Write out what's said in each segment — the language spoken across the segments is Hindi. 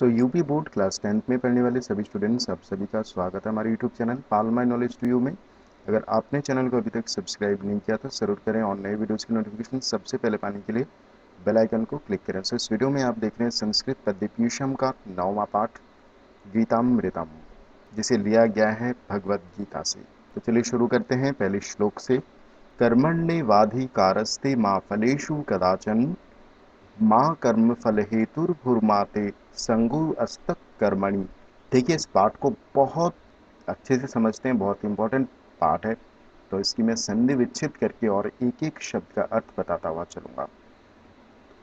यूपी बोर्ड क्लास 10th में पढ़ने वाले सभी स्टूडेंट्स, आप सभी का स्वागत है हमारे YouTube channel pal my knowledge to you में। अगर आपने चैनल को अभी तक सब्सक्राइब नहीं किया तो ज़रूर करें और नए वीडियोस की नोटिफिकेशन सबसे पहले पाने के लिए बेल आइकन को क्लिक करें। इस वीडियो में आप देख रहे हैं संस्कृत पद्य पीयूषम का 9वां पाठ गीतामृतम, जिसे लिया गया है भगवद गीता से। तो चलिए शुरू करते हैं पहले श्लोक से। कर्मण्येवाधिकारस्ते मा फलेषु कदाचन माँ कर्म फल हेतुर्भुर्माते संगु अस्तक कर्मणि। देखिए, इस पाठ को बहुत अच्छे से समझते हैं, बहुत इंपॉर्टेंट पाठ है। तो इसकी मैं संधि विच्छेद करके और एक एक शब्द का अर्थ बताता हुआ चलूंगा।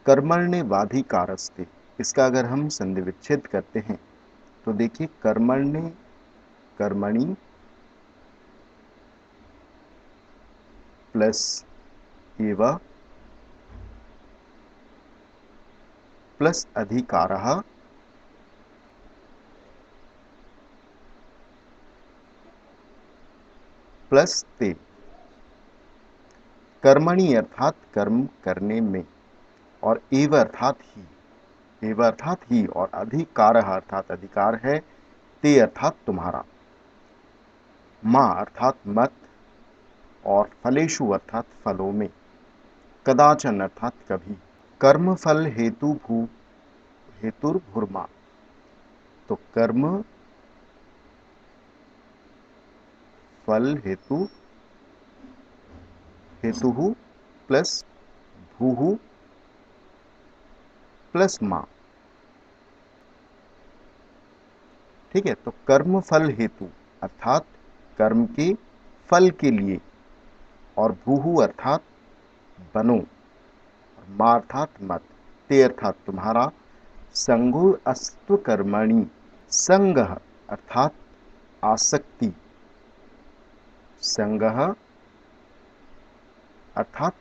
कर्मण्य वाधिकारस्ते, इसका अगर हम संधि विच्छेद करते हैं तो देखिए, कर्मण्य कर्मणि प्लस एव प्लस अधिकारः प्लस ते। कर्मणि अर्थात कर्म करने में, और एव अर्थात ही, एव अर्थात ही, और अधिकार अर्थात अधिकार है, ते अर्थात तुम्हारा, माँ अर्थात मत, और फलेषु अर्थात फलों में, कदाचन अर्थात कभी, कर्म फल हेतुर्भुर्मा। तो कर्म फल हेतु प्लस भू प्लस माँ। ठीक है, तो कर्म फल हेतु अर्थात कर्म के फल के लिए, और भूहु अर्थात बनो, और माँ अर्थात मत, ते अर्थात तुम्हारा, संगो अस्तु कर्मणि, संग अर्थात आसक्ति, संग अर्थात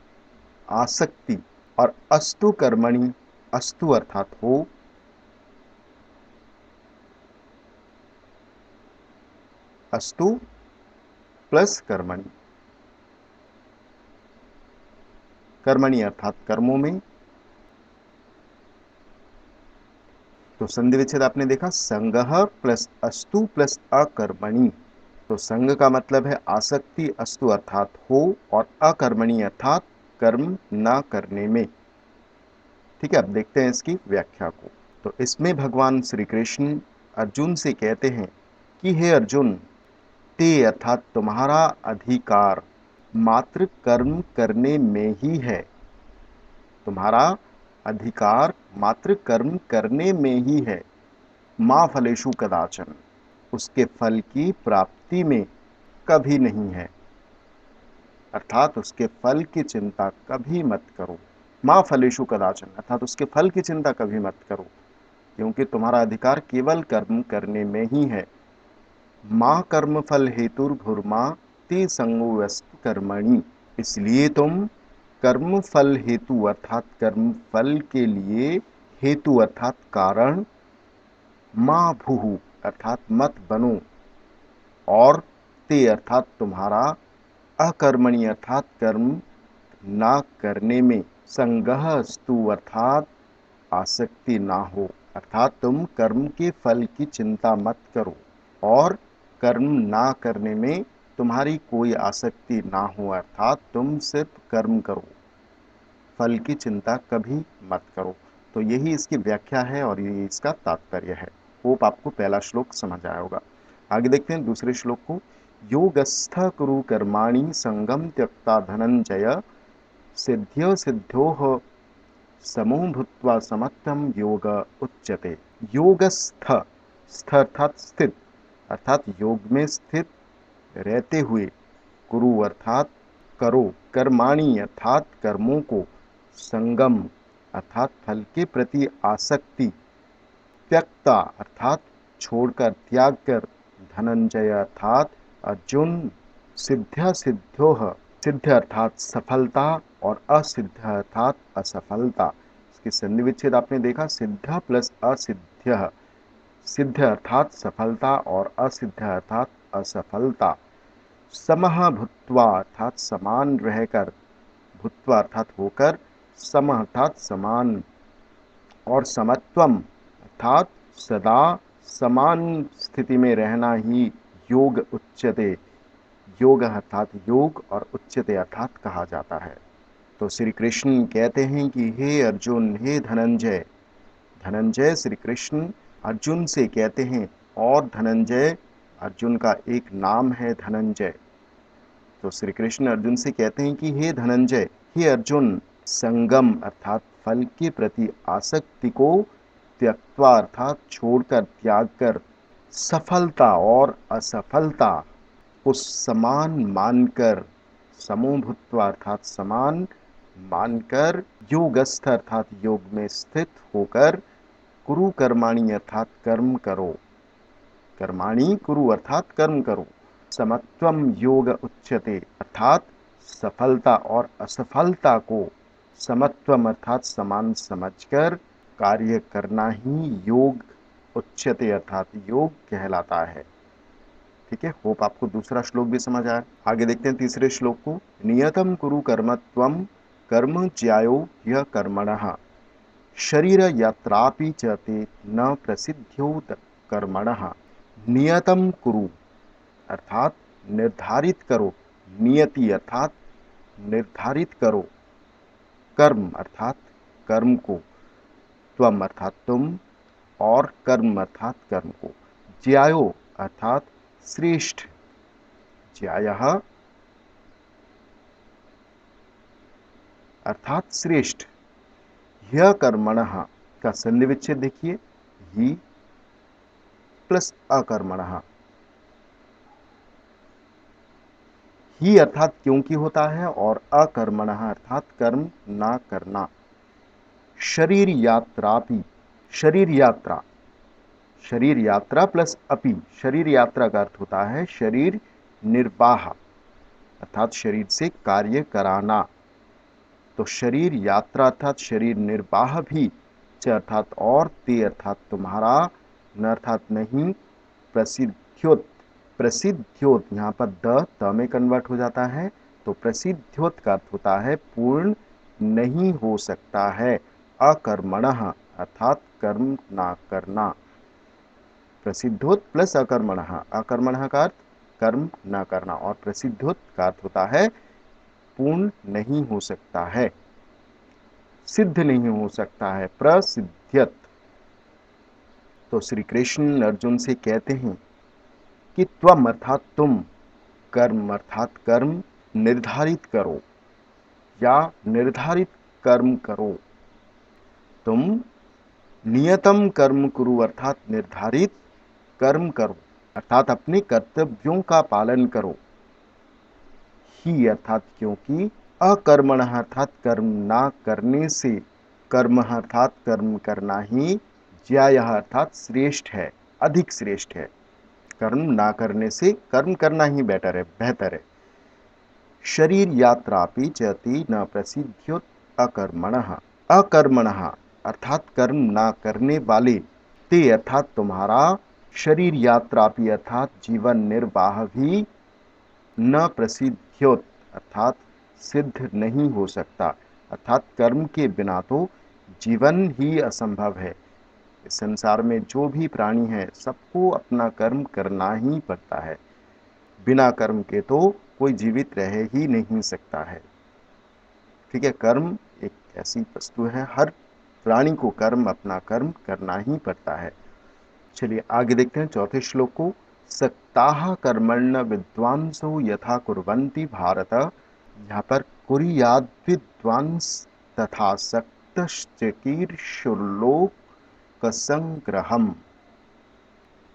आसक्ति, और अस्तु कर्मणि, अस्तु अर्थात हो, अस्तु प्लस कर्मणि, कर्मणि अर्थात कर्मों में। तो संधि विच्छेद आपने देखा, संगह प्लस अस्तु प्लस अकर्मणि। तो संग का मतलब है आसक्ति, अस्तु अर्थात हो, और अकर्मणि अर्थात कर्म न करने में। ठीक है, अब देखते हैं इसकी व्याख्या को। तो इसमें भगवान श्री कृष्ण अर्जुन से कहते हैं कि हे अर्जुन, ते अर्थात तुम्हारा अधिकार मात्र कर्म करने में ही है। तुम्हारा अधिकार मात्र कर्म करने में ही है। माँ फलेषु कदाचन, उसके फल की प्राप्ति में कभी नहीं है, अर्थात उसके फल की चिंता कभी मत करो। माँ फलेषु कदाचन अर्थात उसके फल की चिंता कभी मत करो, क्योंकि तुम्हारा अधिकार केवल कर्म करने में ही है। माँ कर्म फल हेतुर्भुर्मा ते संगोऽस्तु कर्मणि, इसलिए तुम कर्म फल हेतु अर्थात कर्म फल के लिए, हेतु अर्थात कारण, माँ भूहु अर्थात मत बनो, और ते अर्थात तुम्हारा, अकर्मणि अर्थात कर्म ना करने में, संगह अस्तु अर्थात आसक्ति ना हो, अर्थात तुम कर्म के फल की चिंता मत करो, और कर्म ना करने में तुम्हारी कोई आसक्ति ना हो, अर्थात तुम सिर्फ कर्म करो, फल की चिंता कभी मत करो। तो यही इसकी व्याख्या है और यही इसका तात्पर्य है। होप आपको पहला श्लोक समझ आया होगा। आगे देखते हैं दूसरे श्लोक को। योगस्थ कुरु कर्माणि संगम त्यक्ता धनंजय सिद्ध्यो सिद्ध्योः समो भूत्वा समत्वम योग उच्यते। योगस्थ, स्थ अर्थात स्थित, अर्थात योग में स्थित रहते हुए, कुरु अर्थात करो, कर्माणि अर्थात कर्मों को, संगम अर्थात फल के प्रति आसक्ति, त्यक्ता अर्थात छोड़कर, त्याग कर, धनंजय अर्थात अर्जुन, सिद्ध्य सिद्ध्योः, सिद्ध अर्थात सफलता, और असिद्ध अर्थात असफलता। इसकी संधि विच्छेद आपने देखा, सिद्ध प्लस असिद्ध्य, सिद्ध अर्थात सफलता और असिद्ध अर्थात असफलता। समः भूत्वा अर्थात समान रहकर, भूत्वा अर्थात होकर, सम अर्थात समान, और समत्वम अर्थात सदा समान स्थिति में रहना ही योग उच्यते, योग अर्थात योग और उच्यते अर्थात कहा जाता है। तो श्री कृष्ण कहते हैं कि हे अर्जुन, हे धनंजय, धनंजय श्री कृष्ण अर्जुन से कहते हैं, और धनंजय अर्जुन का एक नाम है धनंजय। तो श्री कृष्ण अर्जुन से कहते हैं कि हे धनंजय, हे अर्जुन, संगम अर्थात फल के प्रति आसक्ति को त्यक्त्वा अर्थात छोड़कर, त्याग कर, सफलता और असफलता को समान मानकर, समोभूत्वा अर्थात समान मानकर, योगस्थ अर्थात योग में स्थित होकर, कुरु कर्माणि अर्थात कर्म करो, कर्माणि कुरु अर्थात कर्म करो, समत्वम योग उच्यते अर्थात सफलता और असफलता को समत्वम अर्थात समान समझकर कार्य करना ही योग उच्यते अर्थात योग कहलाता है। ठीक है, होप आपको दूसरा श्लोक भी समझ आया। आगे देखते हैं तीसरे श्लोक को। नियतम कुरु कर्मत्वम कर्म ज्यायो यह कर्मणः शरीर यात्रापि च ते न प्रसिद्ध्योत कर्मणः। नियतम कुरु अर्थात निर्धारित करो, नियति अर्थात निर्धारित करो, कर्म अर्थात कर्म को, त्वम अर्थात तुम, और कर्म अर्थात कर्म को, ज्यायो अर्थात श्रेष्ठ, ज्यायः अर्थात श्रेष्ठ, यह कर्मणः का संधि विच्छेद देखिए, ही प्लस अकर्मणः, ही अर्थात क्योंकि होता है और अकर्मणः अर्थात कर्म ना करना। शरीर यात्रापि, शरीर यात्रा, शरीर यात्रा प्लस अपि, शरीर यात्रा का अर्थ होता है शरीर निर्वाह अर्थात शरीर से कार्य कराना। तो शरीर यात्रा अर्थात शरीर निर्वाह भी, च अर्थात और, ते अर्थात तुम्हारा, न अर्थात नहीं, प्रसिद्ध्योत, प्रसिद्ध्योत यहाँ पर द त में कन्वर्ट हो जाता है, तो प्रसिद्ध्योत का अर्थ होता है पूर्ण नहीं हो सकता है, अकर्मणः अर्थात कर्म ना करना। प्रसिद्धोत प्लस अकर्मणः, अकर्मणः का अर्थ कर्म ना करना, और प्रसिद्धोत का अर्थ होता है पूर्ण नहीं हो सकता है, सिद्ध नहीं हो सकता है, प्रसिद्ध्यत। तो श्री कृष्ण अर्जुन से कहते हैं कि त्वम अर्थात तुम, कर्म अर्थात कर्म निर्धारित करो या निर्धारित कर्म करो, तुम नियतम कर्म कुरु अर्थात निर्धारित कर्म करो अर्थात अपने कर्तव्यों का पालन करो, ही अर्थात क्योंकि, अकर्मणः अर्थात कर्म ना करने से, कर्म अर्थात कर्म करना ही, ज्यायः अर्थात श्रेष्ठ है, अधिक श्रेष्ठ है, कर्म ना करने से कर्म करना ही बेटर है, बेहतर है। शरीर यात्रापि चति न प्रसिद्ध्योत अकर्मणः, अकर्मणः अर्थात कर्म ना करने वाले, ते अर्थात तुम्हारा, शरीर यात्रापि अर्थात जीवन निर्वाह भी, न प्रसिद्ध्योत अर्थात सिद्ध नहीं हो सकता, अर्थात कर्म के बिना तो जीवन ही असंभव है। इस संसार में जो भी प्राणी है सबको अपना कर्म करना ही पड़ता है, बिना कर्म के तो कोई जीवित रह ही नहीं सकता है। ठीक है, कर्म एक ऐसी वस्तु है, हर प्राणी को कर्म, अपना कर्म करना ही पड़ता है। चलिए आगे देखते हैं चौथे श्लोक को। सक्ताः कर्मण्य विद्वांसो यथा कुर्वन्ति भारत, यहाँ पर कुर्याद् विद्वांस तथा सक्तश्चिकीर्षुर्लोक संग्रहम।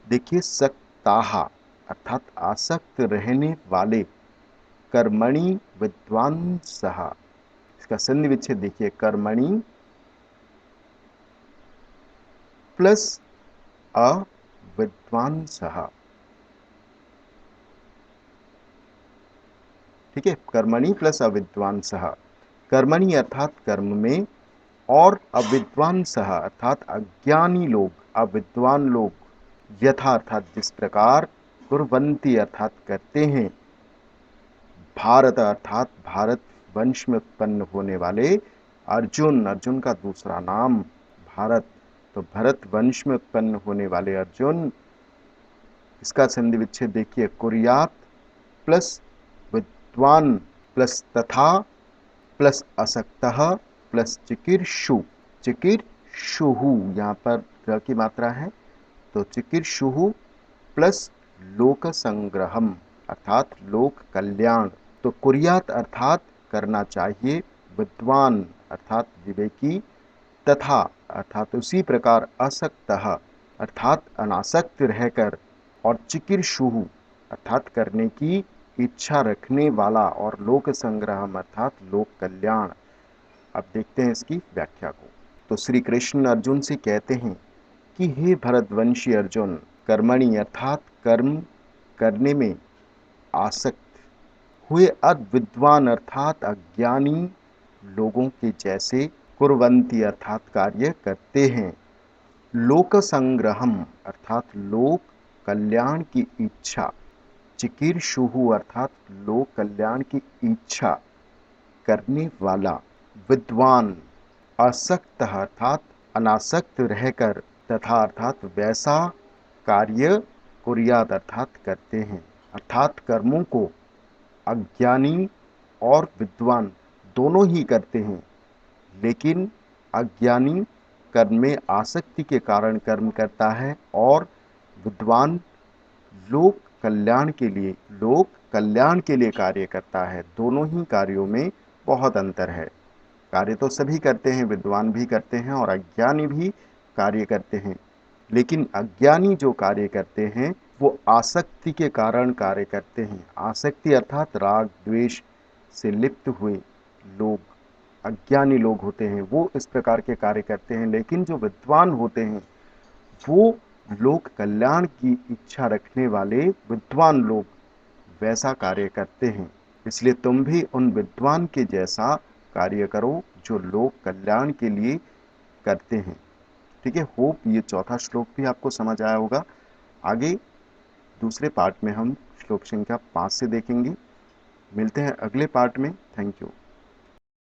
देखिए, सक्ताः अर्थात आसक्त रहने वाले, कर्मणि विद्वांसः, इसका संधि विच्छेद देखिए, कर्मणि प्लस अविद्वांसः। ठीक है, कर्मणि प्लस अविद्वांसः, कर्मणि अर्थात कर्म में, और अविद्वांसः अर्थात अज्ञानी लोग, अविद्वान लोग, यथा अर्थात जिस प्रकार, कुर्वन्ति अर्थात करते हैं, भारत अर्थात भारत वंश में उत्पन्न होने वाले, अर्जुन, अर्जुन का दूसरा नाम भारत, तो भरत वंश में उत्पन्न होने वाले अर्जुन, इसका संधि विच्छेद देखिए, कुर्यात प्लस विद्वान प्लस तथा प्लस असक्तः प्लस चिकीर्षु। चिकीर्षुहु यहाँ पर र की मात्रा है, तो चिकीर्षुहु प्लस लोक संग्रहम अर्थात लोक कल्याण। तो कुर्यात अर्थात करना चाहिए, विद्वान अर्थात विवेकी, तथा अर्थात उसी प्रकार असक्तः अर्थात अनासक्त रहकर, और चिकीर्षुहु अर्थात करने की इच्छा रखने वाला, और लोक संग्रहम अर्थात लोक कल्याण। अब देखते हैं इसकी व्याख्या को। तो श्री कृष्ण अर्जुन से कहते हैं कि हे भरतवंशी अर्जुन, कर्मणि अर्थात कर्म करने में आसक्त हुए अविद्वान अर्थात अज्ञानी लोगों के जैसे कुर्वन्ति अर्थात कार्य करते हैं, लोक संग्रहम अर्थात लोक कल्याण की इच्छा, चिकीर्षुहु अर्थात लोक कल्याण की इच्छा करने वाला, विद्वान असक्त अर्थात अनासक्त रहकर, तथा अर्थात वैसा कार्य कुर्यात अर्थात करते हैं। अर्थात कर्मों को अज्ञानी और विद्वान दोनों ही करते हैं, लेकिन अज्ञानी कर्म में आसक्ति के कारण कर्म करता है, और विद्वान लोक कल्याण के लिए कार्य करता है। दोनों ही कार्यों में बहुत अंतर है। कार्य तो सभी करते हैं, विद्वान भी करते हैं और अज्ञानी भी कार्य करते हैं, लेकिन अज्ञानी जो कार्य करते हैं वो आसक्ति के कारण कार्य करते हैं। आसक्ति अर्थात राग द्वेष से लिप्त हुए लोग, अज्ञानी लोग होते हैं, वो इस प्रकार के कार्य करते हैं, लेकिन जो विद्वान होते हैं वो लोक कल्याण की इच्छा रखने वाले विद्वान लोग वैसा कार्य करते हैं। इसलिए तुम भी उन विद्वान के जैसा कार्य करो जो लोक कल्याण के लिए करते हैं। ठीक है, होप ये चौथा श्लोक भी आपको समझ आया होगा। आगे दूसरे पार्ट में हम श्लोक संख्या 5 से देखेंगे। मिलते हैं अगले पार्ट में। Thank you.